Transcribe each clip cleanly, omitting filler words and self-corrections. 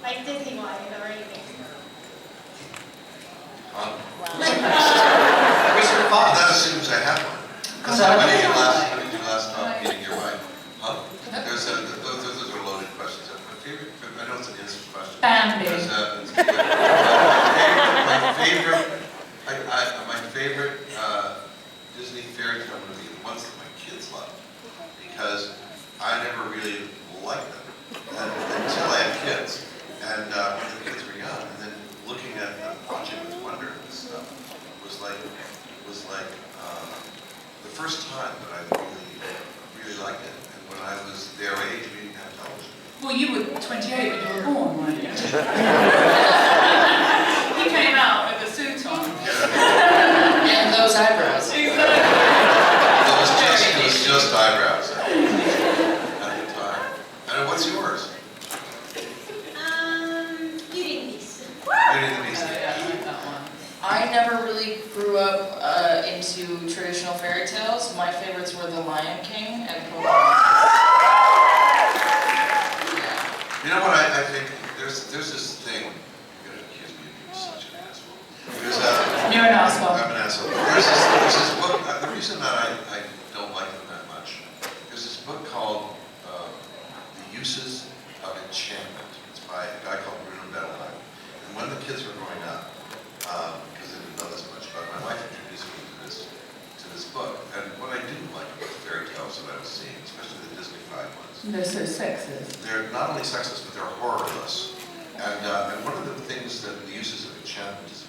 Like Disney-wide or anything. Wow. Where's your thoughts? That assumes I have one. What did you last time meeting your wife? Huh? Those are loaded questions. My favorite, I know it's an instant question. Bambi. My favorite Disney fairy tale movie, the ones that my kids love, because I never really liked them until I had kids. And when the kids were young, and then looking at them, watching with wonder and stuff, was like the first time that I really liked it. And when I was their age, we didn't have television. Well, you were 28 when you were born, weren't you? He came out with a suit on. And those eyebrows. Exactly. It was just eyebrows at the time. And what's yours? Beauty and the Beast. Beauty and the Beast. I never really grew up into traditional fairy tales. My favorites were The Lion King and Pocahontas. You know what I think? There's this thing. You're gonna accuse me of being such an asshole. You're an asshole. I'm an asshole. There's this book. The reason that I don't like them that much, there's this book called The Uses of Enchantment. It's by a guy called Rubinek. And when the kids were growing up, because they didn't know this much about it, my wife introduced me to this book. And what I didn't like about the fairy tales that I was seeing, especially the Disney-fied ones, They're so sexist. they're not only sexist, but they're horrorless. And one of the things that the Uses of Enchantment is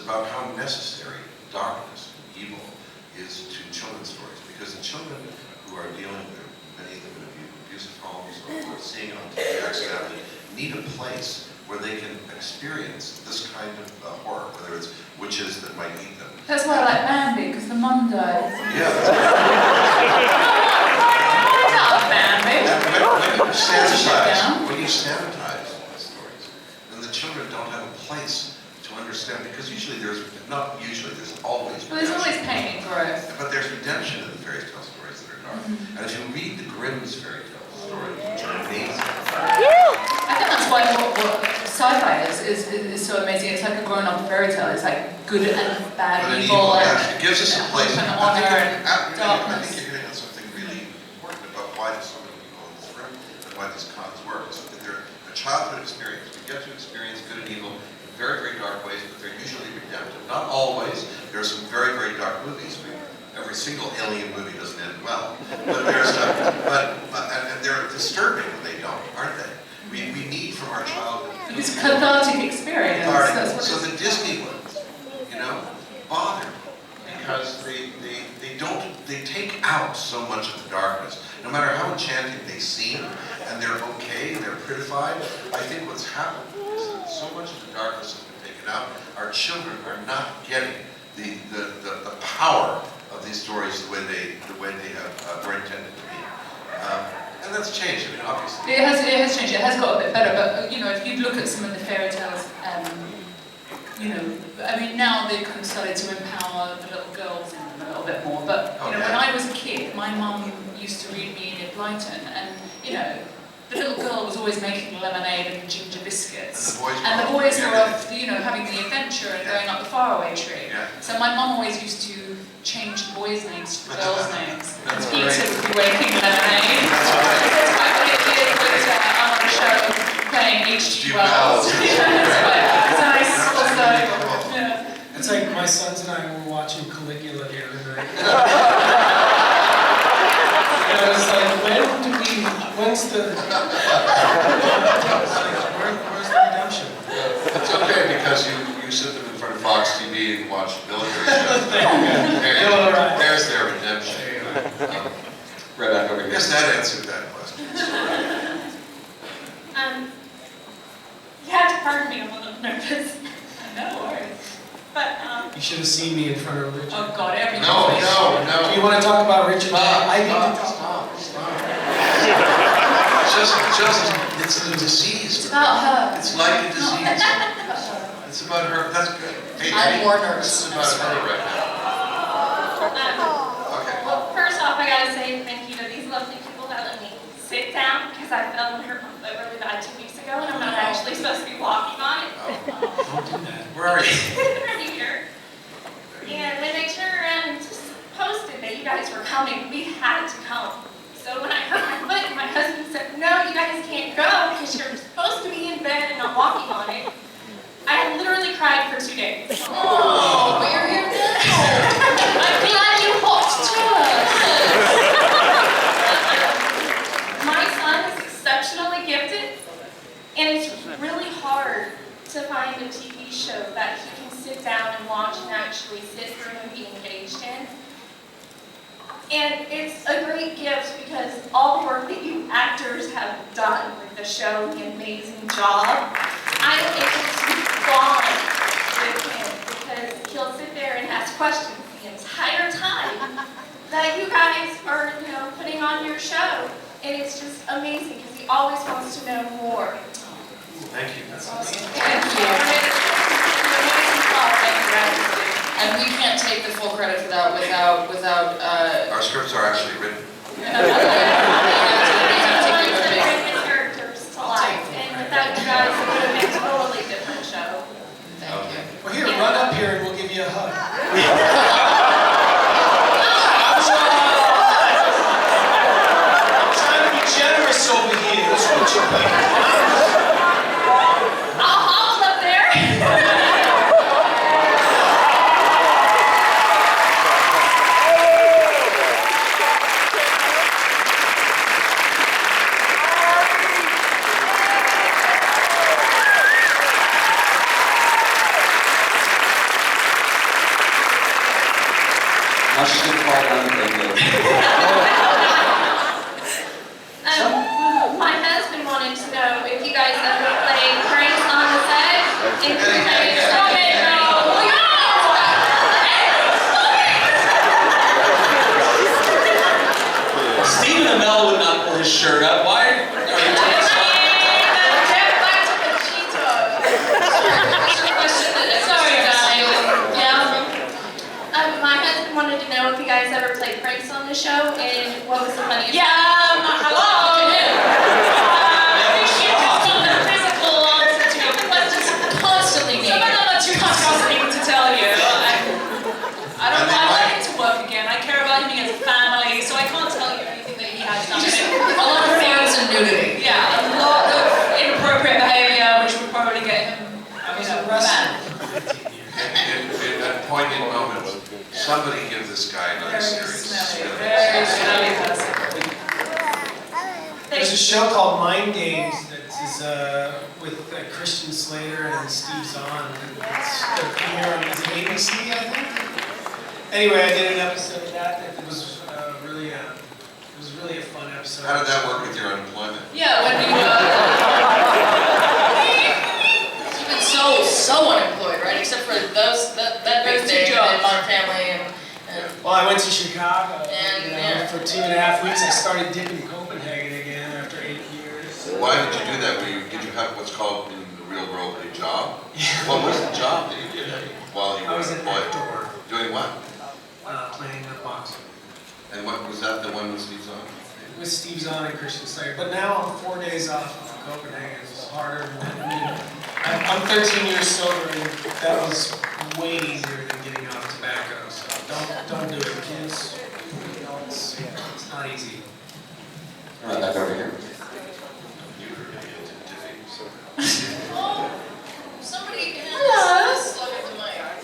about how necessary darkness and evil is to children's stories. Because the children who are dealing with, many of them in abusive homes or who are seeing it on TV accidentally, need a place where they can experience this kind of horror, whether it's witches that might eat them. That's why I like Bambi, because the mum died. Yeah. When you sanitize the stories, then the children don't have a place to understand, because there's always Well, there's always pain and growth. But there's redemption in the fairy tale stories that are dark. And if you read the Grimm's fairy tale stories, which are amazing. I think that's why what SiFi is so amazing. It's like a grown-up fairy tale. It's like good and bad, evil, and it gives us a place. and honor and I darkness. think you're hitting on something really important about why there's so many people in this room and why these cons work. Is that they're a childhood experience. We get to experience good and evil in very, very dark ways, but they're usually redemptive. Not always. There are some very, very dark movies. Every single alien movie doesn't end well, but and they're disturbing when they don't, aren't they? We need from our childhood. It's a cathartic experience. So the Disney ones, bother me because they take out so much of the darkness. No matter how enchanting they seem, and they're okay, they're prettified, I think what's happened is that so much of the darkness has been taken out. Our children are not getting the power of these stories the way they were intended to be. And that's changed. I mean, obviously. It has changed. It has got a bit better. But if you look at some of the fairy tales, I mean, now they've kind of started to empower the little girls in them a little bit more. But when I was a kid, my mum used to read me Enid Blyton, and the little girl was always making lemonade and ginger biscuits, and the boys were off, having the adventure and going up the faraway tree. Yeah. So my mum always used to change the boys' names to the girls' names. That's Peter would be making lemonade. That's quite what it did with I'm on the show playing H.G. Wells. It's nice also. Yeah. It's like my sons and I were watching Caligula the other night. And I was like, when's the redemption? It's okay because you sit them in front of Fox TV and watch military shows. There's their redemption. Right back over here. Yes, that answered that question. You have to pardon me, I'm a little nervous. No worries. But, You should have seen me in front of Richard. Oh God, everything. No. Do you want to talk about Richard? I need to talk. Stop. It's a disease. It's about her. It's like a disease. It's about her. That's good. Hey, I'm more nervous. This is about her right now. Okay. well, first off, I gotta say thank you to these lovely people that let me sit down, because I fell and hurt my foot really bad 2 weeks ago, and I'm not actually actually supposed to be walking on it. Don't do that. Where are you? Right here. And when they turned around and just posted that you guys were coming, we had to come. So when I hurt my foot, my husband said, no, you guys can't go because you're supposed to be in bed and not walking on it. I literally cried for 2 days. Oh, but you're here now. I'm glad you hopped to us. My son is exceptionally gifted, and it's really hard to find a TV show that he can sit down and watch and actually sit through and be engaged in. And it's a great gift because all the work that you actors have done with the show, the amazing job, I'm able to bond with him because he'll sit there and ask questions the entire time that you guys are, putting on your show. And it's just amazing because he always wants to know more. Thank you. That's awesome. Thank you. Amazing job, thank you. And we can't take the full credit for that without Our scripts are actually written. we have to give a big Bring the characters to life, and without you guys, it would have been a totally different show. thank you. Well, here, run up here and we'll give you a hug. I'm trying to be generous over here. That's what you think. I'll hobble up there. Now she's gonna fall down the thing. My husband wanted to know if you guys ever played pranks on the set. If you guys stop it, Stephen Amell would not pull his shirt up. Why are you taking Sorry, guys. Yeah. my husband wanted to know if you guys ever played pranks on the show and what was the funniest. Hello. She just got the physical answer to your questions constantly. Some of them are too disgusting to tell you. I don't want him to work again. I care about him as a family, so I can't tell you anything that he has done. A lot of fans and nudity. Yeah, a lot of inappropriate behavior, which would probably get him, banned. At poignant moments, somebody give this guy another series. Very smelly person. There's a show called Mind Games that is with Christian Slater and Steve Zahn. It's the premiere on ABC, I think. Anyway, I did an episode of that. It was really a fun episode. How did that work with your unemployment? Yeah, when you you've been so unemployed, right? Except for that big Those two thing jobs. and my family and Well, I went to Chicago And, for 2.5 weeks. I started dipping Copenhagen again after 8 years. Why did you do that? Did you have what's called in the real world a job? Yeah. What was the job that you did while you I were was an employed? actor Doing what? playing the boxer And what was that? The one with Steve Zahn? with Steve Zahn and Christian Slater. But now I'm 4 days off of Copenhagen. It's harder. I'm 13 years sober, and that was way easier than getting off tobacco. So don't do it, kids. It's not easy. Right back over here. You were really into dipping, so. oh, somebody can slug into my yard.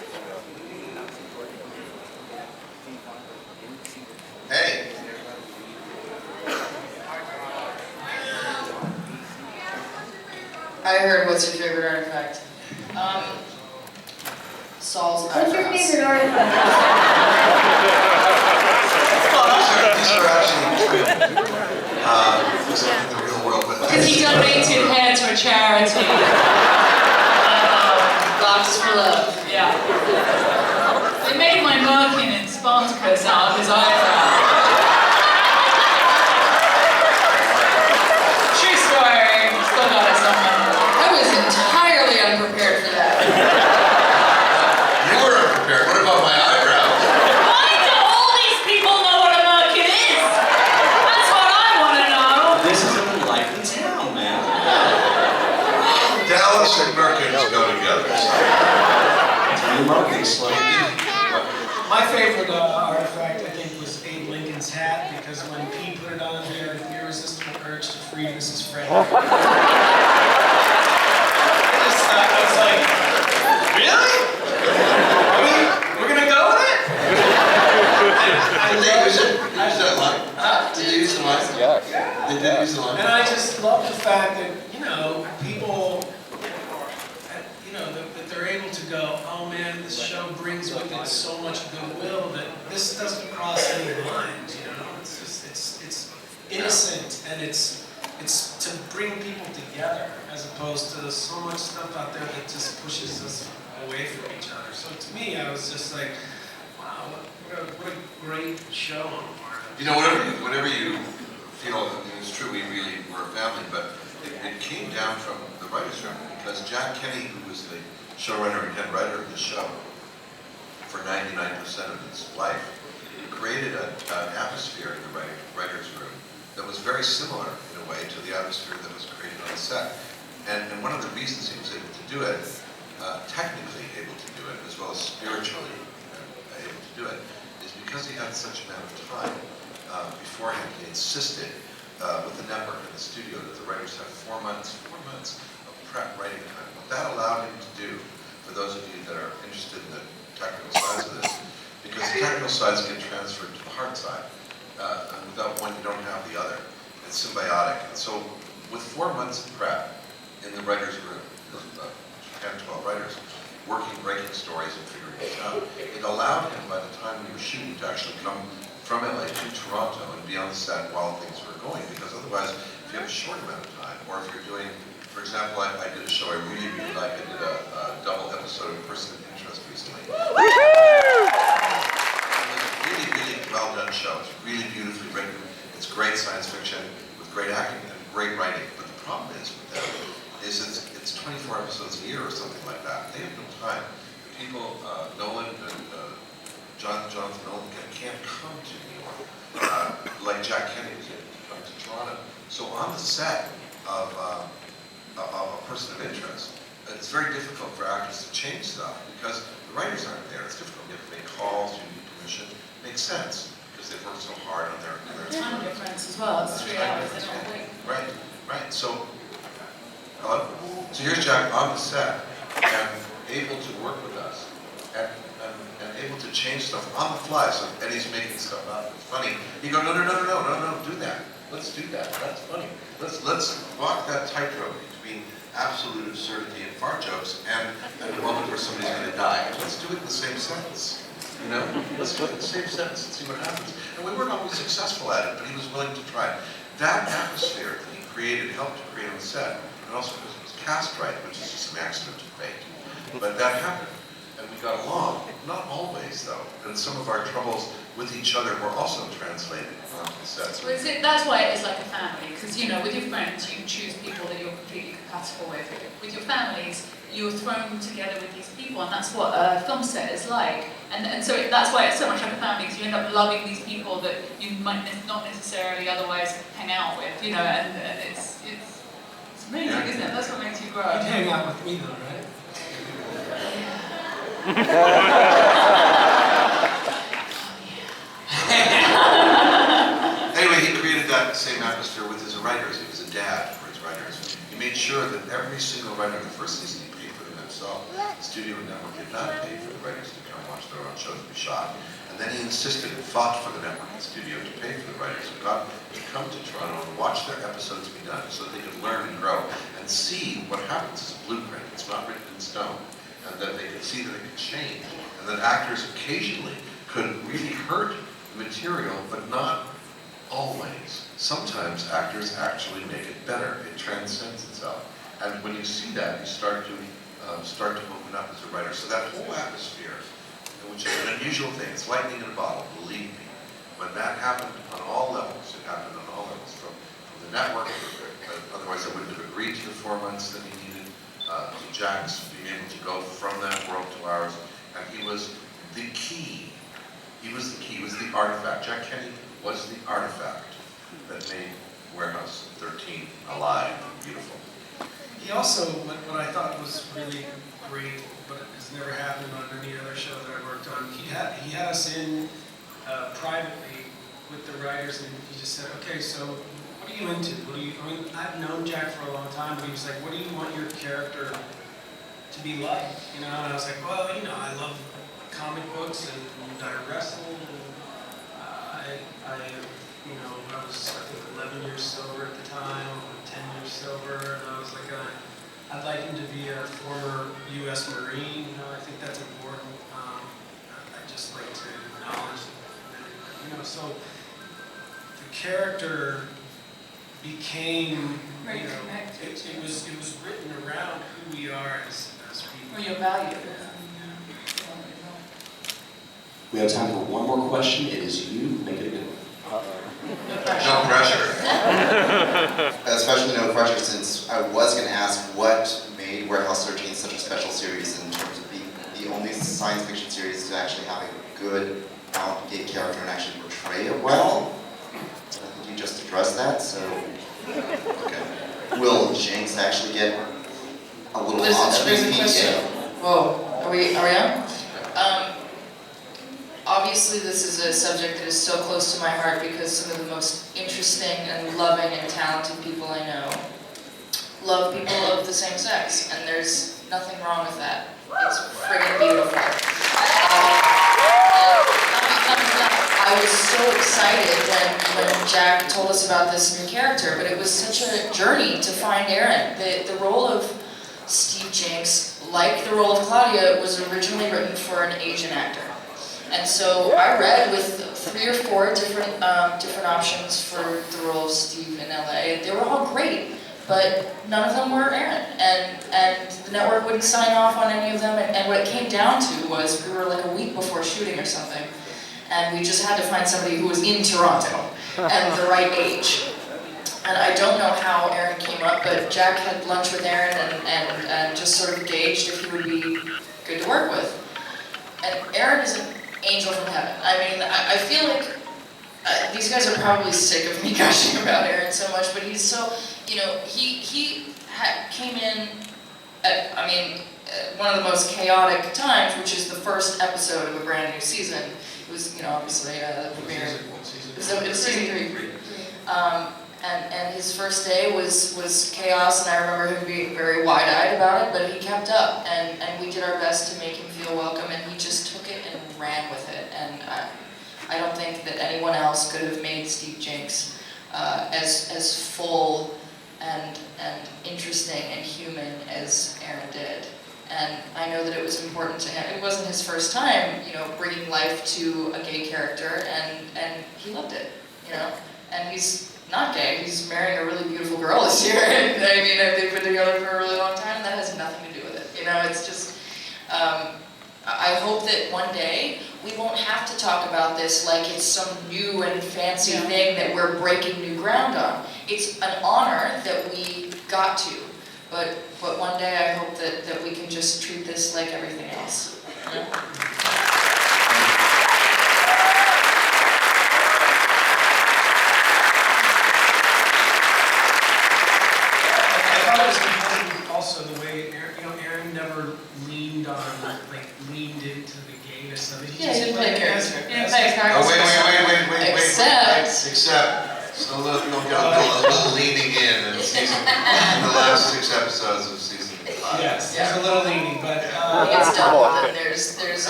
Hey, I heard what's your favorite artifact? Saul's eyebrows. What's your favorite artifact? these are actually true. This is in the real world, but Because he donated hair to a charity. Locks for love. Yeah. They made my Merkin in Spartacus out of his eyebrow. True story. Still got it somewhere. I was entirely unprepared for that. you were unprepared. What about my eyebrows? Why do all these people know what a Merkin is? That's what I want to know. This is a lively town, man. marketing slow. My favorite artifact, I think, was Abe Lincoln's hat, because when Pete put it on, he had an irresistible urge to free Mrs. Fred. I was like, really? We're gonna go with it? Did they use it? Did they use that line? Did they use the line? Yes. They did use the line. And I just love the fact that, people, that they're able to go, oh man, this show brings with it so much goodwill that this doesn't cross any lines, It's just, it's innocent, and it's to bring people together, as opposed to so much stuff out there that just pushes us away from each other. So to me, I was just like, wow, what a great show on the part of it. Whatever you feel, it's true, we really were a family, but it came down from the writer's room, because Jack Kenny, who was the showrunner and head writer of the show for 99% of its life, created an atmosphere in the writer's room that was very similar, in a way, to the atmosphere that was created on the set. And one of the reasons he was able to do it, technically able to do it, as well as spiritually able to do it, is because he had such amount of time beforehand. He insisted with the network and the studio that the writers have 4 months of prep writing time. What that allowed him to do, for those of you that are interested in the technical sides of this, because the technical sides get transferred to the hard side, and without one you don't have the other. It's symbiotic. And so with 4 months of prep in the writer's room, 10, 12 writers, working, breaking stories and figuring it out, it allowed him, by the time we were shooting, to actually come from LA to Toronto and be on the set while things were going, because otherwise, if you have a short amount of time, or if you're doing, for example, I did a show I really like. I did a double episode of Person of Interest recently. It was a really, really well done show. It's really beautifully written. It's great science fiction with great acting and great writing. But the problem is with that is it's 24 episodes a year or something like that. They have no time. People, Nolan and Jonathan Nolan can't come to New York like Jack Kenny was able to come to Toronto. So on the set of a Person of Interest, it's very difficult for actors to change stuff because the writers aren't there. It's difficult. You have to make calls, you need permission. It makes sense because they've worked so hard on their Time difference as well, it's 3 hours, they don't wait. Right. So, hello? So here's Jack on the set and able to work with us and able to change stuff on the fly. So Eddie's making stuff up. It's funny. You go, no, do that. Let's do that. That's funny. Let's walk that tightrope between absolute absurdity and fart jokes and a moment where somebody's going to die. Let's do it in the same sentence. Let's do it in the same sentence and see what happens. And we weren't always successful at it, but he was willing to try it. That atmosphere that he created, helped to create on set, and also because it was cast right, which is just an accident of fate. But that happened. And we got along. Not always, though. And some of our troubles with each other were also translated onto the sets. Well, that's why it is like a family, because with your friends you choose people that you're completely compatible with. With your families, you're thrown together with these people, and that's what a film set is like. And so that's why it's so much like a family, because you end up loving these people that you might not necessarily otherwise hang out with, and it's amazing, isn't it? That's what makes you grow. You'd hang out with me though, right? Anyway, he created that same atmosphere with his writers. He was a dad for his writers. He made sure that every single writer, the first season, he paid for them himself. The studio and network did not pay for the writers to come watch their own shows be shot. And then he insisted and fought for the network and studio to pay for the writers who got to come to Toronto and watch their episodes be done so that they could learn and grow and see what happens as a blueprint. It's not written in stone. And that they could see that it could change. And that actors occasionally could really hurt the material, but not always. Sometimes actors actually make it better. It transcends itself. And when you see that, you start to open up as a writer. So that whole atmosphere, which is an unusual thing, it's lightning in a bottle, believe me. When that happened on all levels, it happened on all levels. From the network, otherwise I wouldn't have agreed to the 4 months that he needed, to Jack's being able to go from that world to ours. And he was the key. He was the artifact. Jack Kenny was the artifact that made Warehouse 13 alive and beautiful. he also, what I thought was really great, but has never happened on any other show that I worked on, he had us in privately with the writers, and he just said, okay, so what are you into? I mean, I've known Jack for a long time, but he was like, what do you want your character to be like? You know, and I was like, well, you know, I love comic books and I wrestle. I was, I think, 11 years sober at the time, 10 years sober, and I was like, I'd like him to be a former U.S. Marine. You know, I think that's important. I just like to acknowledge that, you know, so the character became, you know, it was written around who we are as people. Or your value. We have time for one more question. It is you. Make it a good one. No pressure. Especially no pressure, since I was going to ask what made Warehouse 13 such a special series in terms of being the only science fiction series to actually have a good out-gay character and actually portray it well. I think you just addressed that, so okay. Will Jinx actually get a little There's a on question. Whoa, are we on? Obviously, this is a subject that is so close to my heart because some of the most interesting and loving and talented people I know love people of the same sex, and there's nothing wrong with that. It's friggin' beautiful. I was so excited when Jack told us about this new character, but it was such a journey to find Aaron. The role of Steve Jinx, like the role of Claudia, was originally written for an Asian actor. And so I read with 3 or 4 different options for the role of Steve in LA. They were all great, but none of them were Aaron. And the network wouldn't sign off on any of them. And what it came down to was we were like a week before shooting or something, and we just had to find somebody who was in Toronto and the right age. And I don't know how Aaron came up, but Jack had lunch with Aaron and just sort of gauged if he would be good to work with. And Aaron is an angel from heaven. I mean, I feel like these guys are probably sick of me gushing about Aaron so much, but he's so, you know, he came in at, I mean, one of the most chaotic times, which is the first episode of a brand new season. It was, you know, obviously the premiere. It was season 3. And his first day was chaos, and I remember him being very wide-eyed about it, but he kept up, and we did our best to make him feel welcome, and he just took it and ran with it. And I don't think that anyone else could have made Steve Jinx as full and interesting and human as Aaron did. And I know that it was important to him. It wasn't his first time, you know, bringing life to a gay character, and he loved it, you know. And he's not gay. He's marrying a really beautiful girl this year. And I mean, they've been together for a really long time. That has nothing to do with it. You know, it's just. I hope that one day we won't have to talk about this like it's some new and fancy thing that we're breaking new ground on. It's an honor that we got to, but one day I hope that we can just treat this like everything else. You know? Also, the way Aaron never leaned into the gayness of it. He didn't play a character. He didn't play a character. Oh, wait. Except a little leaning in the last 6 episodes of season 5. Yes, there's a little leaning, but he gets done with it. There's it's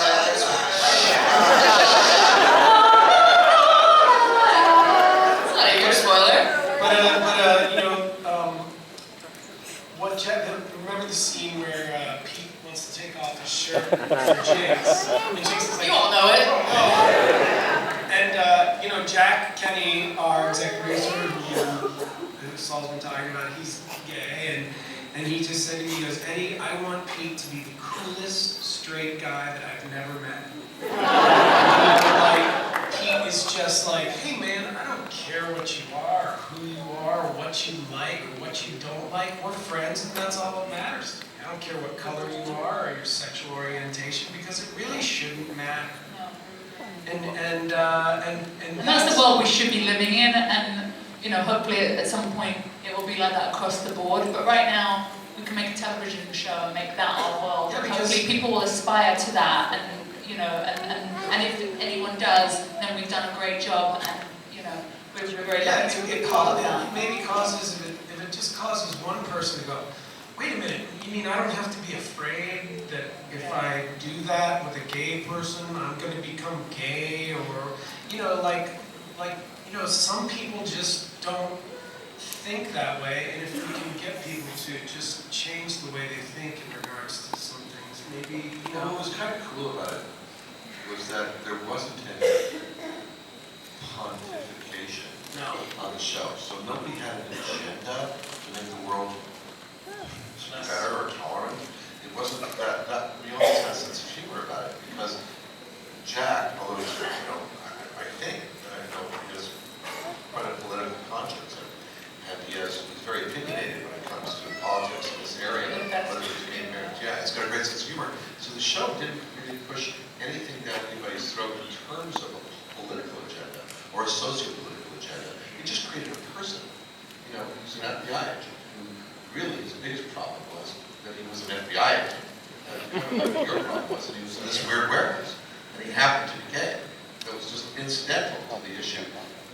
not a huge spoiler. What Jeff, remember the scene where Pete wants to take off his shirt for Jinx? And Jinx is like, You all know it. oh. And Jack Kenny, our executive producer, who Saul's been talking about, he's gay, and he just said to me, he goes, Eddie, I want Pete to be the coolest straight guy that I've never met. Like, Pete is just like, hey man, I don't care what you are, who you are, or what you like, or what you don't like. We're friends, and that's all that matters to me. I don't care what color you are or your sexual orientation, because it really shouldn't matter. And that's the world we should be living in, and hopefully at some point it will be like that across the board. But right now, we can make a television show and make that our world. Yeah, And because- hopefully people will aspire to that, and you know, and if anyone does, then we've done a great job, and you know, we're very lucky to be part of that. It maybe causes, if it just causes one person to go, wait a minute, you mean I don't have to be afraid that if I do that with a gay person, I'm going to become gay, or, you know, like, you know, some people just don't think that way, and if we can get people to just change the way they think in regards to some things, maybe, you What know. was kind of cool about it was that there wasn't any pontification on the show. So nobody had an agenda to make the world better or tolerant. It wasn't that we always had a sense of humor about it, because Jack, although he's, you know, I think, I know he has quite a political conscience, and he's very opinionated when it comes to politics in this area, whether it's gay marriage. Yeah, he's got a great sense of humor. So the show didn't really push anything down anybody's throat in terms of a political agenda or a socio-political agenda. It just created a person. You know, he's an FBI agent who really his biggest problem was that he was an FBI agent. Your problem was that he was in this weird warehouse, and he happened to be gay. That was just incidental to the issue.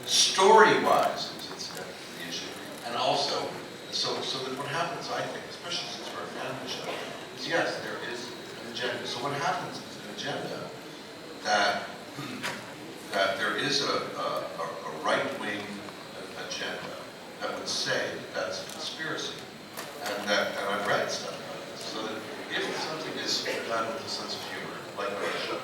Story-wise, it was incidental to the issue, and also, so that what happens, I think, especially since we're a family show, is yes, there is an agenda. So what happens is an agenda that there is a right-wing agenda that would say that that's a conspiracy, and I've read stuff about this, so that if something is done with a sense of humor, like our show,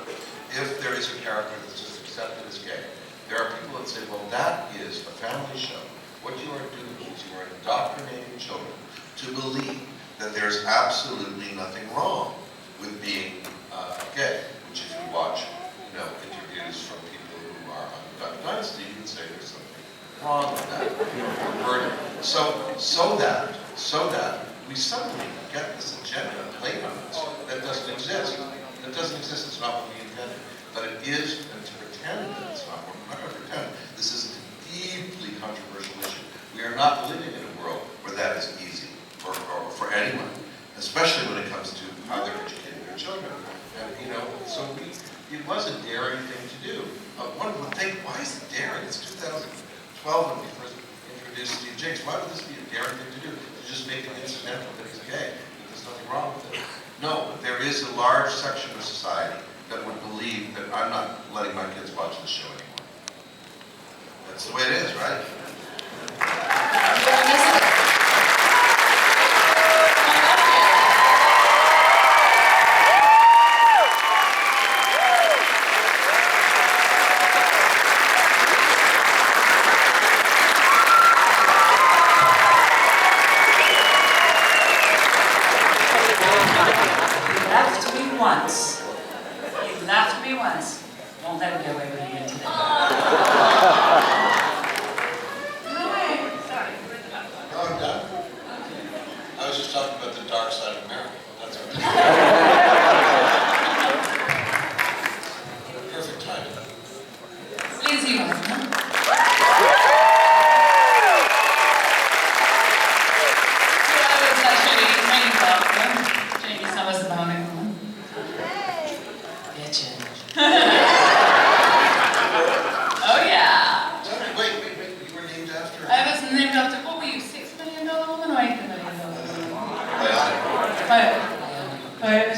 if there is a character that's just accepted as gay, there are people that say, well, that is a family show. What you are doing is you are indoctrinating children to believe that there's absolutely nothing wrong with being gay, which if you watch, you know, interviews from people who are on the Duck Dynasty, you would say there's something wrong with that. So that we suddenly get this agenda played on us that doesn't exist. That doesn't exist, it's not what we intended. But it is, and to pretend that it's not, we're not going to pretend. This is a deeply controversial issue. We are not living in a world where that is easy for anyone, especially when it comes to how they're educating their children. And, you know, so it was a daring thing to do. One would think, why is it daring? It's 2012 when we first introduced Steve Jakes. Why would this be a daring thing to do? To just make it incidental that he's gay, that there's nothing wrong with it. No, but there is a large section of society that would believe that I'm not letting my kids watch the show anymore. That's the way it is, right? You laughed at me once. Won't let me get away with it again today. Sorry. No, I'm done. I was just talking about the dark side of America. That's what perfect timing. Lizzie, wasn't Oh yeah. Wait, you were named after? I was named after, what were you, $6 million woman or $8 million woman?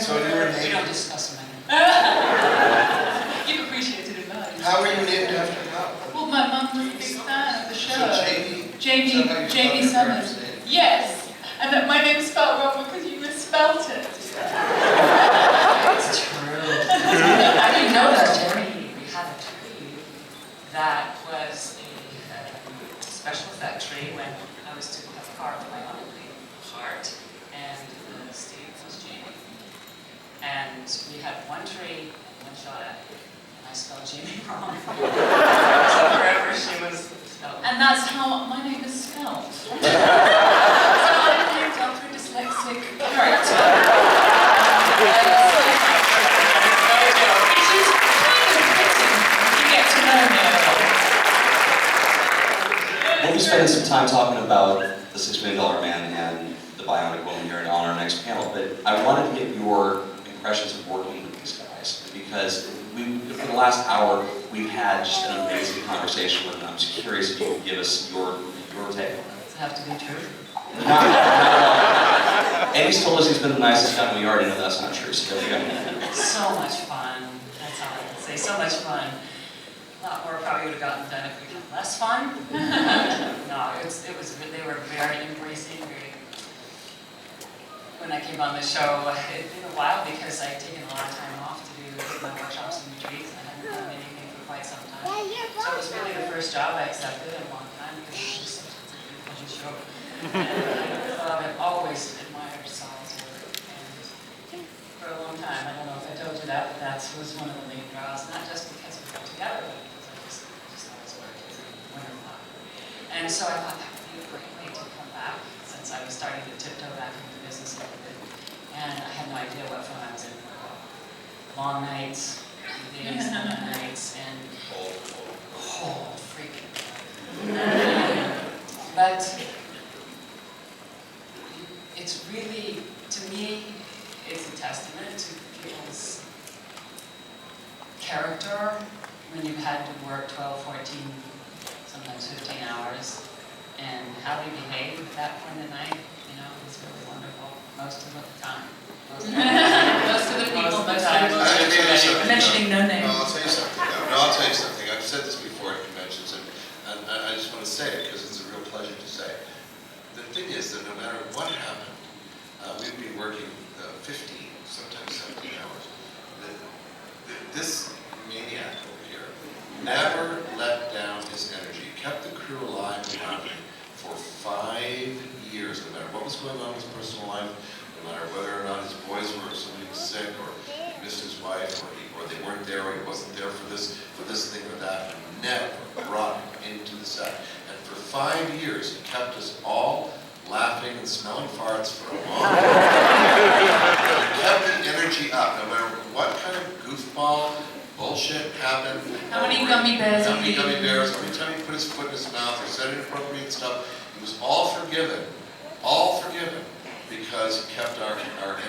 So you were We named. don't discuss money. You've appreciated it, nice. How were you named after that? Well, my mum was a big fan of the show. So Jamie Summers. Yes. And that my name is spelled wrong because you misspelt it. It's true. I didn't know that, Jeremy. We had a tree that was a special effect tree when I was to carve my ugly heart, and Steve was Jamie. And we had one tree, one shot at it, and I spelled Jamie wrong. So wherever she was spelled. And that's how my name is spelled. So I'm named after a dyslexic character. Which is kind of fitting if you get to know me. We'll be spending some time talking about the $6 Million Man and the Bionic Woman here in next panel, but I wanted to get your impressions of working with these guys, because for the last hour, we've had just an amazing conversation with them. I'm just curious if you could give us your take. Does it have to be true? Not at all. Andy's told us he's been the nicest guy, and we already know that's not true, so there we go. So much fun. That's all I can say. So much fun. A lot more probably would have gotten done if we had less fun. No, they were very embracing. When I came on the show, it had been a while because I'd taken a lot of time off to do my workshops and retreats, and I hadn't done anything for quite some time. So it was really the first job I accepted in a long time because it was just such a beautiful show. And I've always admired Saul's work, and for a long time, I don't know if I told you that, but that was one of the main draws, not just because we got together, but because I just thought his work is wonderful. And so I thought that would be a great way to come back, since I was starting to tiptoe back into the business a little bit. And I had no idea what phone I was in for. Long nights, days, nights, and cold freaking. But it's really, to me, it's a testament to people's character when you've had to work 12, 14, sometimes 15 hours, and how they behave at that point of night, you know, is really wonderful most of the time. Most of the people, most of the time. Mentioning no names. No, I'll tell you something. No, I'll tell you something. I've said this before at conventions, and I just want to say it because it's a real pleasure to say. The thing is that no matter what happened, we've been working 15, sometimes 17 hours. This maniac over here never let down his energy, kept the crew alive and happy for 5 years, no matter what was going on in his personal life, no matter whether or not his boys were, somebody was sick, or he missed his wife, or they weren't there, or he wasn't there for this thing or that. He never brought him into the set. And for 5 years, he kept us all laughing and smelling farts for a long time. He kept the energy up, no matter what kind of goofball bullshit happened. How many gummy bears? How many gummy bears? Every time he put his foot in his mouth or said inappropriate stuff, he was all forgiven, because he kept our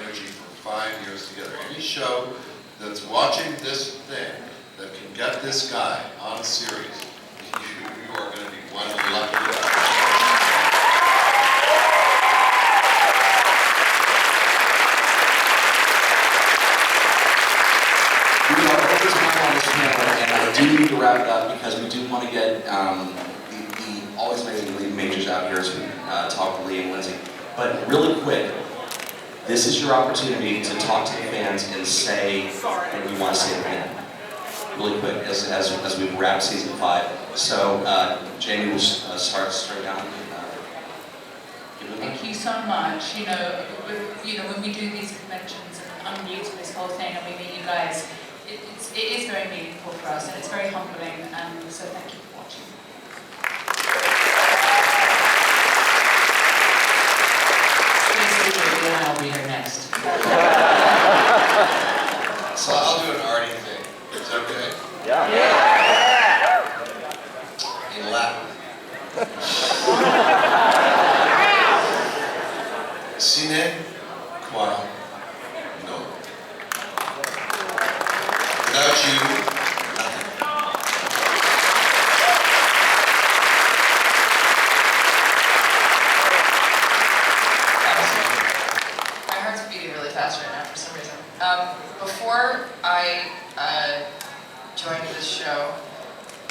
energy for 5 years together. Any show that's watching this thing that can get this guy on a series, you are going to be one of the lucky ones. We are over time on this panel, and I do need to wrap it up because we do want to get the always amazing lead majors out here as we talk to Lee and Lindsay. But really quick, this is your opportunity to talk to the fans and say what you want to say to them. Really quick, as we wrap season 5. So, Jaime will start straight down. Thank you so much. You know, when we do these conventions, and I'm new to this whole thing, and we meet you guys, it is very meaningful for us, and it's very humbling. And so, thank you for watching. I'll be here next. So I'll do an Artie thing. Is that okay? Yeah. In Latin. Sine qua non. Without you, nothing. My heart's beating really fast right now for some reason. Before I joined this show,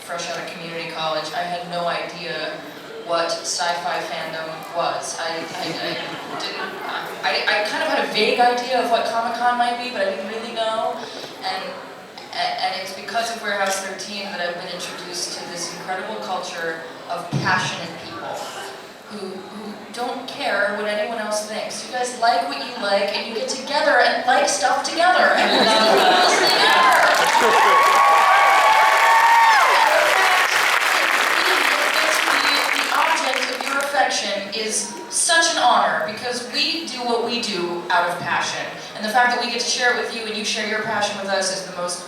fresh out of community college, I had no idea what sci-fi fandom was. I kind of had a vague idea of what Comic-Con might be, but I didn't really know. And it's because of Warehouse 13 that I've been introduced to this incredible culture of passionate people who don't care what anyone else thinks. You guys like what you like, and you get together and like stuff together, and you're the coolest thing ever. Is such an honor because we do what we do out of passion. And the fact that we get to share it with you and you share your passion with us is the most